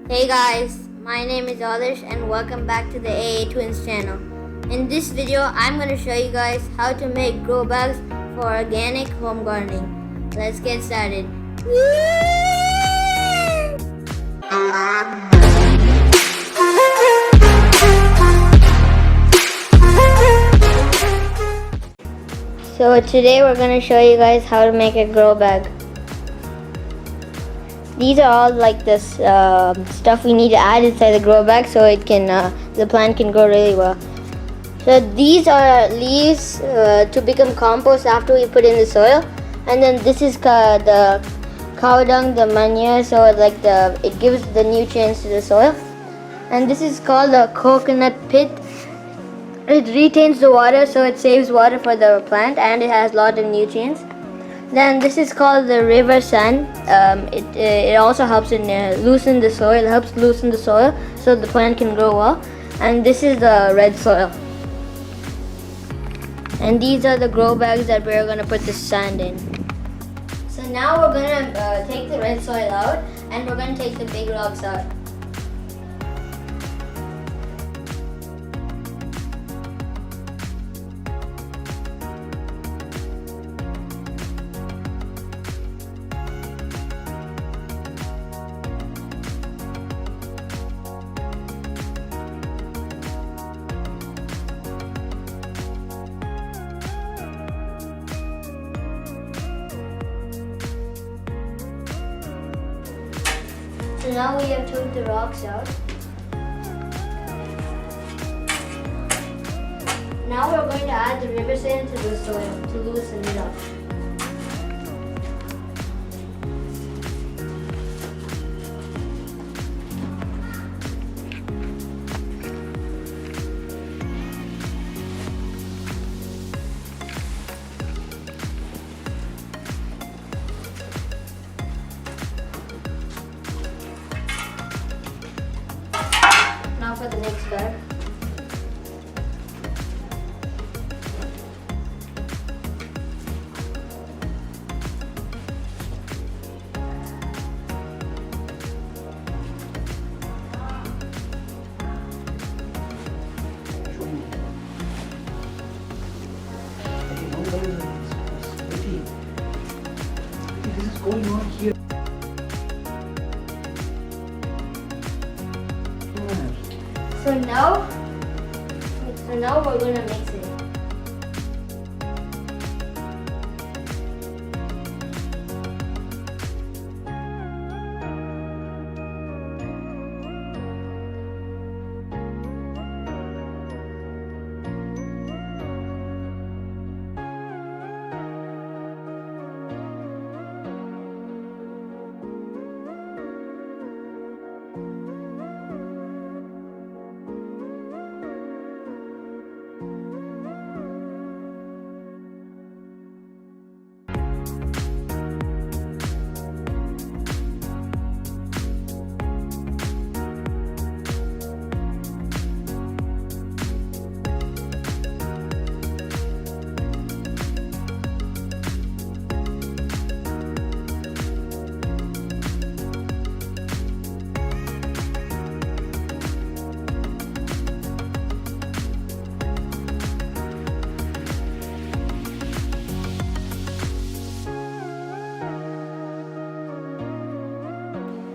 Hey guys, my name is Adarsh and welcome back to the AA Twins channel. In this video, I'm going to show you guys how to make grow bags for organic home gardening. Let's get started. So today we're going to show you guys how to make a grow bag. These are all like this stuff we need to add inside the grow bag so it can the plant can grow really well. So these are leaves to become compost after we put in the soil, and then this is the cow dung, the manure, so it gives the nutrients to the soil. And this is called a coconut pit. It retains the water, so it saves water for the plant, and it has a lot of nutrients. Then this is called the river sand. It also helps in loosen the soil. It helps loosen the soil so the plant can grow well. And this is the red soil. And these are the grow bags that we're gonna put the sand in. So now we're gonna take the red soil out, and we're gonna take the big rocks out. So now we have took the rocks out. Now we're going to add the river sand to the soil to loosen it up. Now for the next bag. This is going on here. So now we're gonna mix it.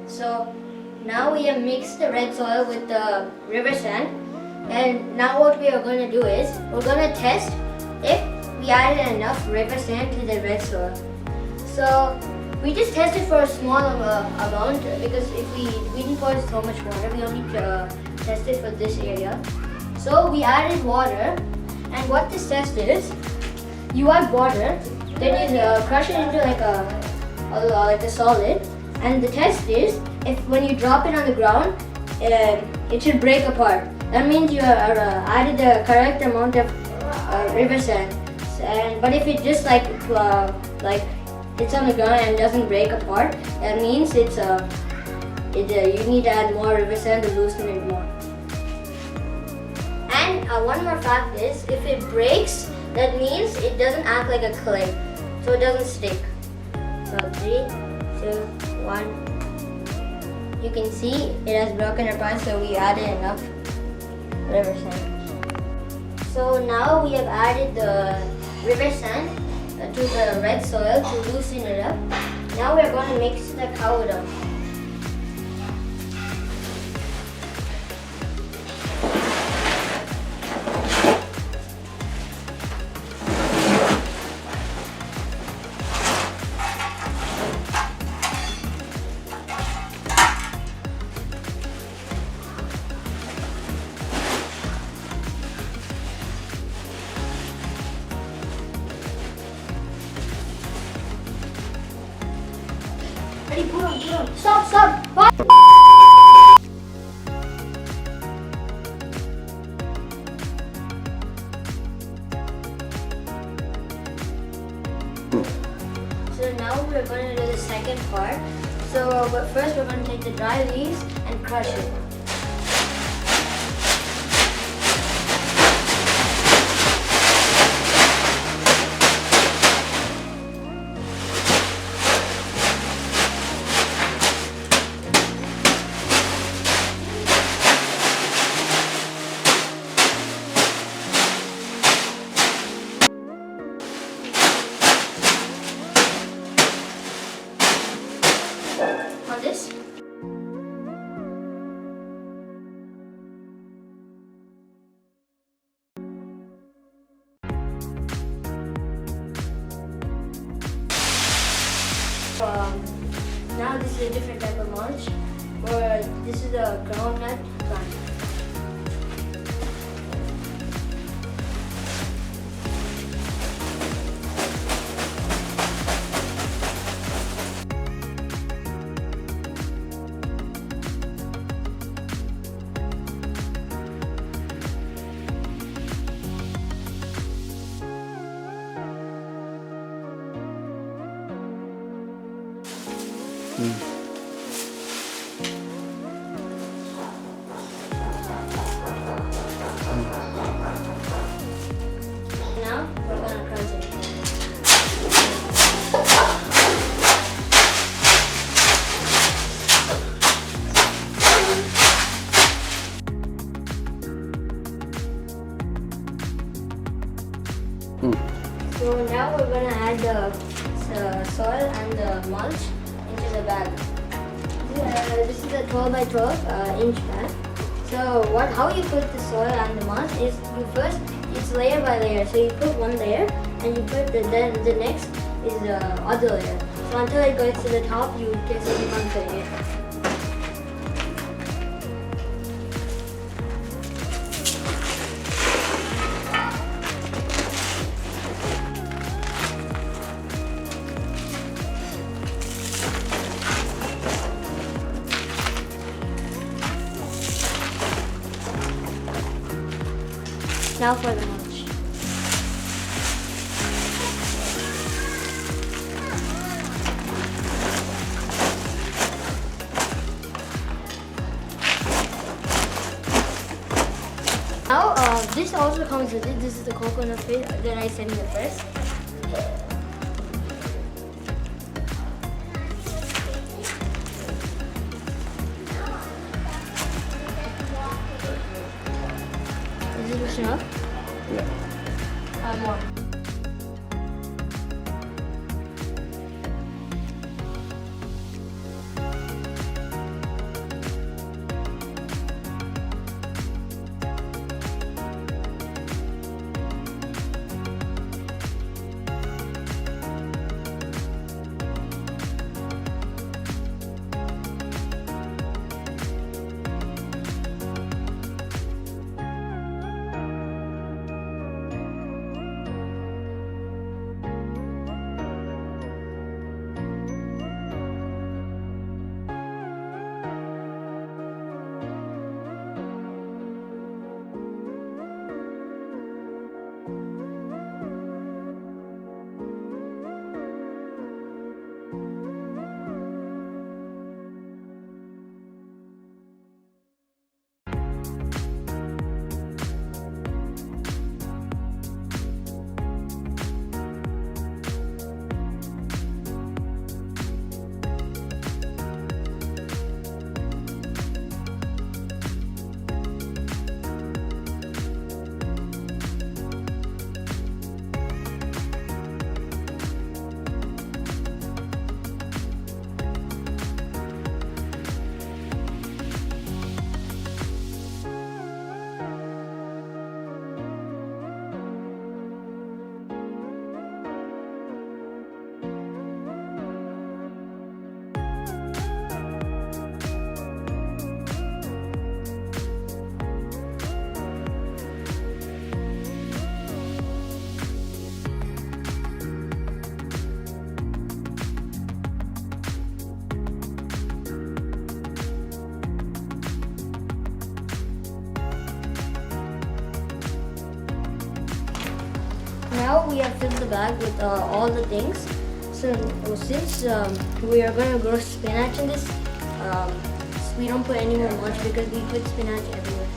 So now we have mixed the red soil with the river sand, and now what we are going to do is we're going to test if we added enough river sand to the red soil. So we just tested for a small amount because if we didn't pour so much water, we only tested for this area. So we added water, and what this test is, you add water, then you crush it into like a solid. And the test is, if when you drop it on the ground, it should break apart. That means you added the correct amount of river sand. But if it just like it's on the ground and doesn't break apart, that means you need to add more river sand to loosen it more. And one more fact is, if it breaks, that means it doesn't act like a clay, so it doesn't stick. So 3, 2, 1. you can see it has broken apart, so we added enough river sand. So now we have added the river sand to the red soil to loosen it up. Now we're going to mix the cow dough. Ready, put on. Stop! What? So now we're going to do the second part. But first we're going to take the dry leaves and crush it. On this. Now this is a different type of mulch, or this is a groundnut plant. Now we're gonna crunch it. So now we're gonna add the soil and the mulch into the bag. This is a 12 by 12 inch bag. So how you put the soil and the mulch is it's layer by layer. So you put one layer and you put then the next is the other layer. So until it goes to the top, you just keep on putting it. Now for the mulch. Now this also comes with it. This is the coconut fish that I sent you first. Is this enough? Yeah. More. have filled the bag with all the things. So since we are going to grow spinach in this, we don't put any more mulch because we put spinach everywhere.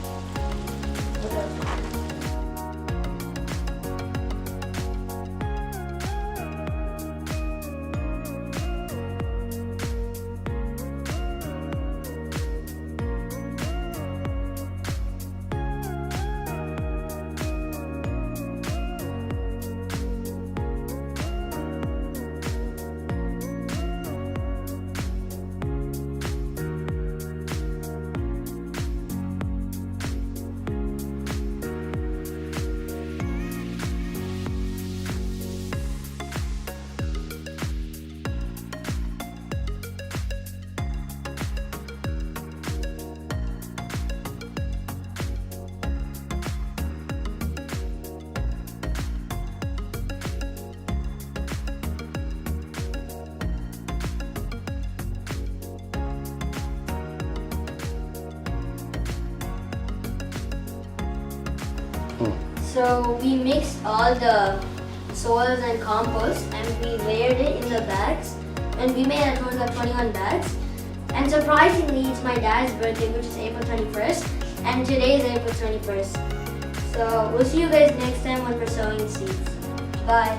So we mixed all the soils and compost and we layered it in the bags, and we made a total of 21 bags. And surprisingly, it's my dad's birthday, which is April 21st, and today is April 21st. So we'll see you guys next time when we're sowing seeds. Bye.